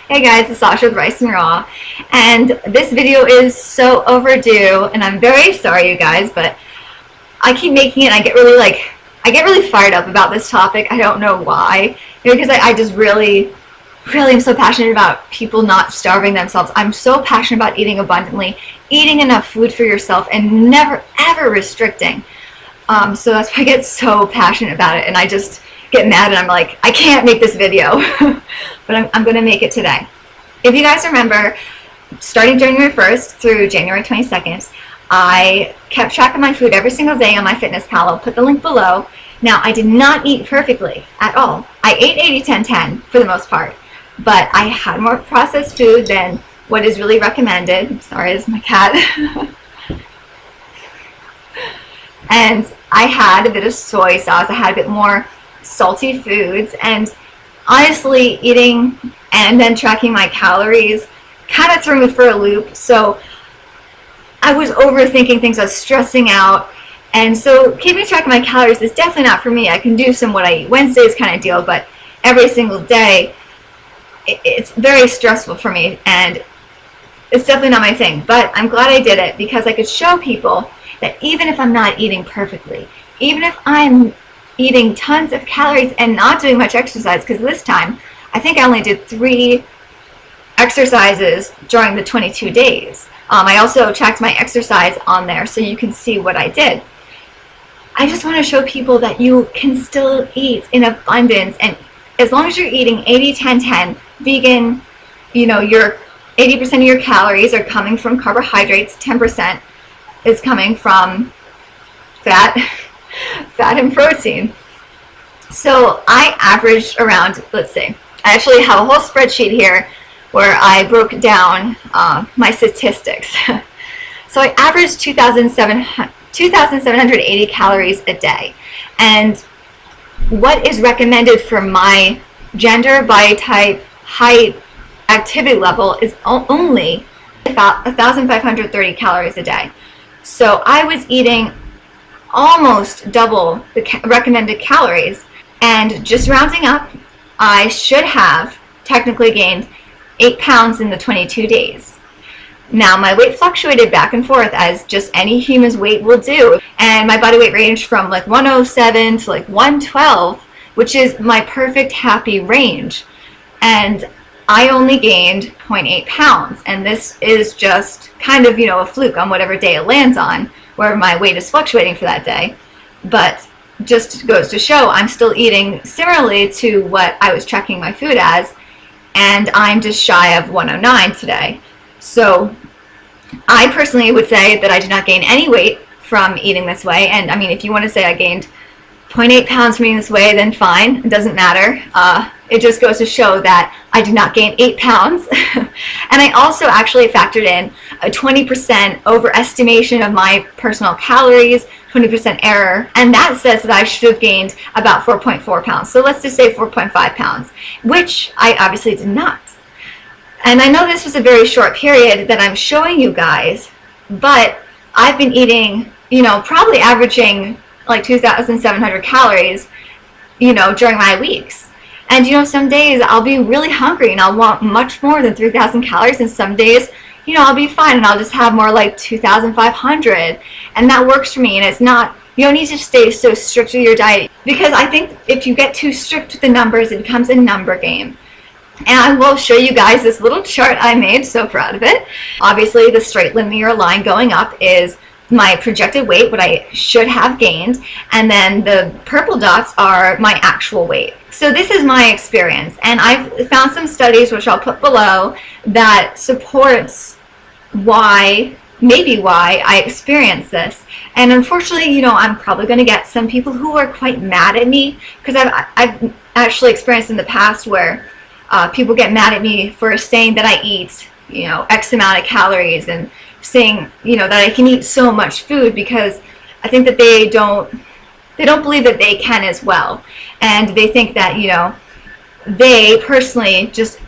Hey guys, it's Sasha with Rice and Raw, and this video is so overdue, and I'm very sorry, you guys, but I keep making it. And I get really fired up about this topic. I don't know why, because I just really, really am so passionate about people not starving themselves. I'm so passionate about eating abundantly, eating enough food for yourself, and never ever restricting. So that's why I get so passionate about it, and I just get mad and I'm like, I can't make this video, but I'm going to make it today. If you guys remember, starting January 1st through January 22nd, I kept track of my food every single day on MyFitnessPal. I'll put the link below. Now, I did not eat perfectly at all. I ate 80-10-10 for the most part, but I had more processed food than what is really recommended. I'm sorry, this is my cat. And I had a bit of soy sauce. I had a bit more salty foods, and honestly, eating and then tracking my calories kind of threw me for a loop. So I was overthinking things. I was stressing out, and so keeping track of my calories is definitely not for me. I can do some what I eat Wednesdays kind of deal, but every single day it's very stressful for me, and it's definitely not my thing. But I'm glad I did it because I could show people that even if I'm not eating perfectly, even if I'm eating tons of calories and not doing much exercise, because this time I think I only did 3 exercises during the 22 days. I also tracked my exercise on there so you can see what I did. I just want to show people that you can still eat in abundance, and as long as you're eating 80-10-10 vegan, your 80% of your calories are coming from carbohydrates, 10% is coming from fat and protein. So I averaged around, let's see, I actually have a whole spreadsheet here where I broke down my statistics. So I averaged 2,780 calories a day. And what is recommended for my gender, body type, height, activity level is only about 1,530 calories a day. So I was eating almost double the recommended calories, and just rounding up, I should have technically gained 8 pounds in the 22 days. Now, my weight fluctuated back and forth as just any human's weight will do, and my body weight ranged from like 107 to like 112, which is my perfect happy range, and I only gained 0.8 pounds, and this is just kind of, a fluke on whatever day it lands on, where my weight is fluctuating for that day. But just goes to show I'm still eating similarly to what I was tracking my food as, and I'm just shy of 109 today. So I personally would say that I did not gain any weight from eating this way, and I mean, if you want to say I gained 0.8 pounds from eating this way, then fine, it doesn't matter. It just goes to show that I did not gain 8 pounds. And I also actually factored in a 20% overestimation of my personal calories, 20% error, and that says that I should have gained about 4.4 pounds. So let's just say 4.5 pounds, which I obviously did not. And I know this was a very short period that I'm showing you guys, but I've been eating, probably averaging like 2,700 calories, during my weeks. And, some days I'll be really hungry and I'll want much more than 3,000 calories. And some days, I'll be fine and I'll just have more like 2,500. And that works for me. And it's not, you don't need to stay so strict with your diet, because I think if you get too strict with the numbers, it becomes a number game. And I will show you guys this little chart I made, so proud of it. Obviously, the straight linear line going up is my projected weight, what I should have gained, and then the purple dots are my actual weight. So this is my experience, and I've found some studies, which I'll put below, that supports maybe why I experience this. And unfortunately, I'm probably going to get some people who are quite mad at me, because I've actually experienced in the past where people get mad at me for saying that I eat, X amount of calories, and saying, that I can eat so much food, because I think that they don't believe that they can as well. And they think that, they personally just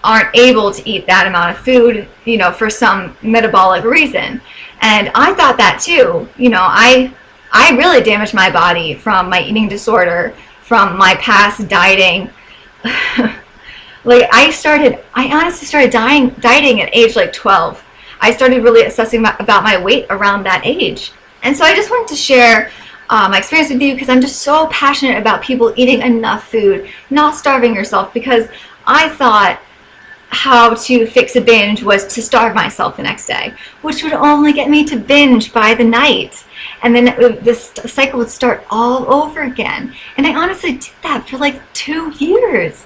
aren't able to eat that amount of food, for some metabolic reason. And I thought that too. I really damaged my body from my eating disorder, from my past dieting. Like I honestly started dieting at age like 12. I started really obsessing about my weight around that age. And so I just wanted to share my experience with you because I'm just so passionate about people eating enough food, not starving yourself, because I thought how to fix a binge was to starve myself the next day, which would only get me to binge by the night. And then this cycle would start all over again. And I honestly did that for like 2 years.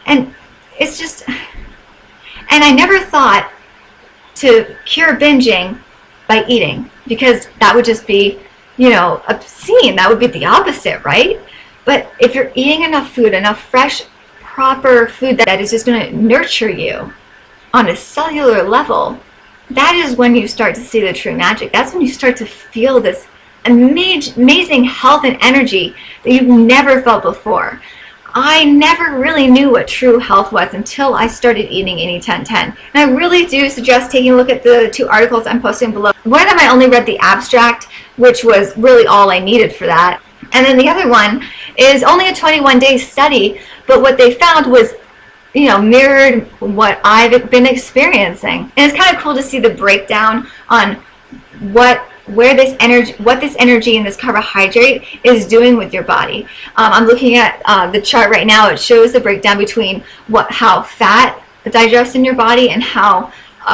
And it's just, and I never thought to cure binging by eating, because that would just be, obscene. That would be the opposite, right? But if you're eating enough food, enough fresh, proper food that is just going to nurture you on a cellular level, that is when you start to see the true magic. That's when you start to feel this amazing health and energy that you've never felt before. I never really knew what true health was until I started eating 80-10-10. And I really do suggest taking a look at the 2 articles I'm posting below. One of them I only read the abstract, which was really all I needed for that. And then the other one is only a 21-day study, but what they found was, mirrored what I've been experiencing. And it's kind of cool to see the breakdown on what this energy and this carbohydrate is doing with your body. I'm looking at the chart right now. It shows the breakdown between how fat digests in your body and how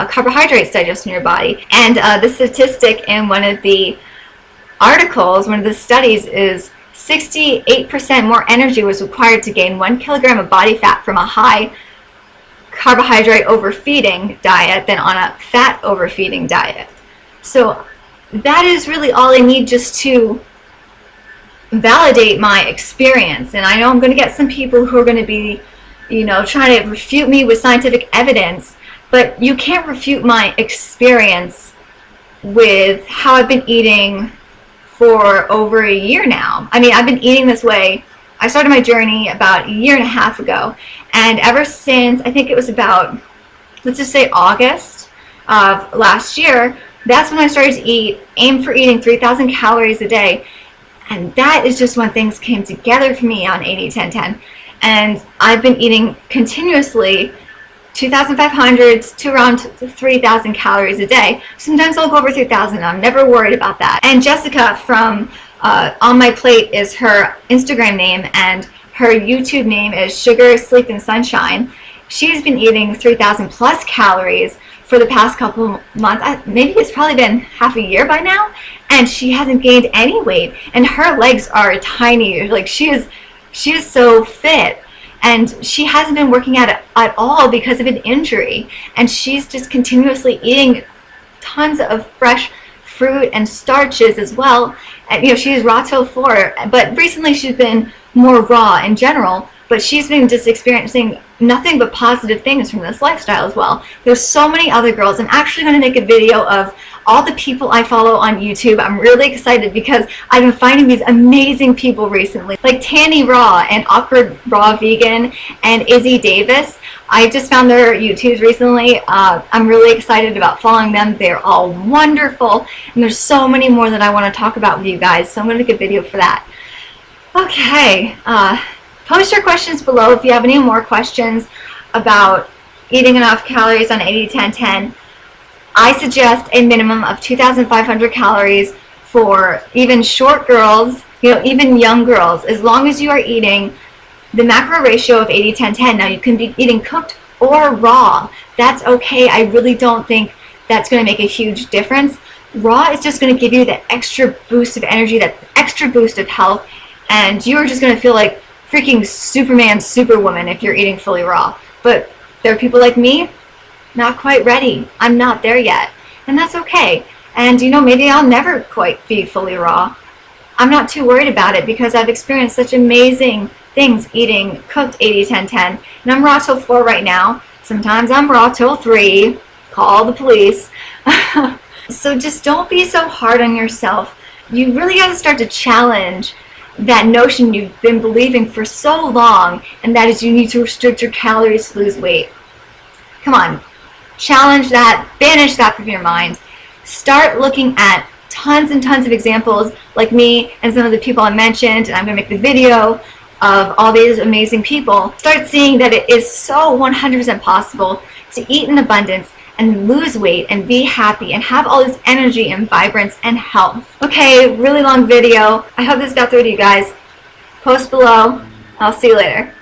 carbohydrates digest in your body. And the statistic in one of the articles, one of the studies, is 68% more energy was required to gain 1 kilogram of body fat from a high carbohydrate overfeeding diet than on a fat overfeeding diet. So that is really all I need just to validate my experience. And I know I'm going to get some people who are going to be, trying to refute me with scientific evidence, but you can't refute my experience with how I've been eating for over a year now. I mean, I've been eating this way. I started my journey about 1.5 years ago, and ever since, I think it was about, let's just say August of last year, that's when I started to aim for eating 3,000 calories a day. And that is just when things came together for me on 80-10-10. And I've been eating continuously 2,500 to around 3,000 calories a day. Sometimes I'll go over 3,000. I'm never worried about that. And Jessica from On My Plate is her Instagram name, and her YouTube name is Sugar, Sleep, and Sunshine. She's been eating 3,000 plus calories for the past couple months. Maybe it's probably been half a year by now, and she hasn't gained any weight, and her legs are tiny. Like she is so fit, and she hasn't been working out at all because of an injury, and she's just continuously eating tons of fresh fruit and starches as well. And she's raw till 4, but recently she's been more raw in general. But she's been just experiencing nothing but positive things from this lifestyle as well. There's so many other girls. I'm actually going to make a video of all the people I follow on YouTube. I'm really excited because I've been finding these amazing people recently, like Tanny Raw and Awkward Raw Vegan and Izzy Davis. I just found their YouTubes recently. I'm really excited about following them. They're all wonderful, and there's so many more that I want to talk about with you guys, so I'm going to make a video for that. Okay. Post your questions below if you have any more questions about eating enough calories on 80-10-10. I suggest a minimum of 2,500 calories for even short girls, even young girls, as long as you are eating the macro ratio of 80-10-10. Now, you can be eating cooked or raw. That's okay. I really don't think that's going to make a huge difference. Raw is just going to give you that extra boost of energy, that extra boost of health, and you're just going to feel like freaking Superman, Superwoman if you're eating fully raw. But there are people like me, not quite ready. I'm not there yet, and that's okay. And maybe I'll never quite be fully raw. I'm not too worried about it because I've experienced such amazing things eating cooked 80-10-10, and I'm raw till 4 right now. Sometimes I'm raw till 3. Call the police. So just don't be so hard on yourself. You really got to start to challenge that notion you've been believing for so long, and that is you need to restrict your calories to lose weight. Come on, challenge that, banish that from your mind. Start looking at tons and tons of examples like me and some of the people I mentioned, and I'm going to make the video of all these amazing people, start seeing that it is so 100% possible to eat in abundance and lose weight and be happy and have all this energy and vibrance and health. Okay, really long video. I hope this got through to you guys. Post below. I'll see you later.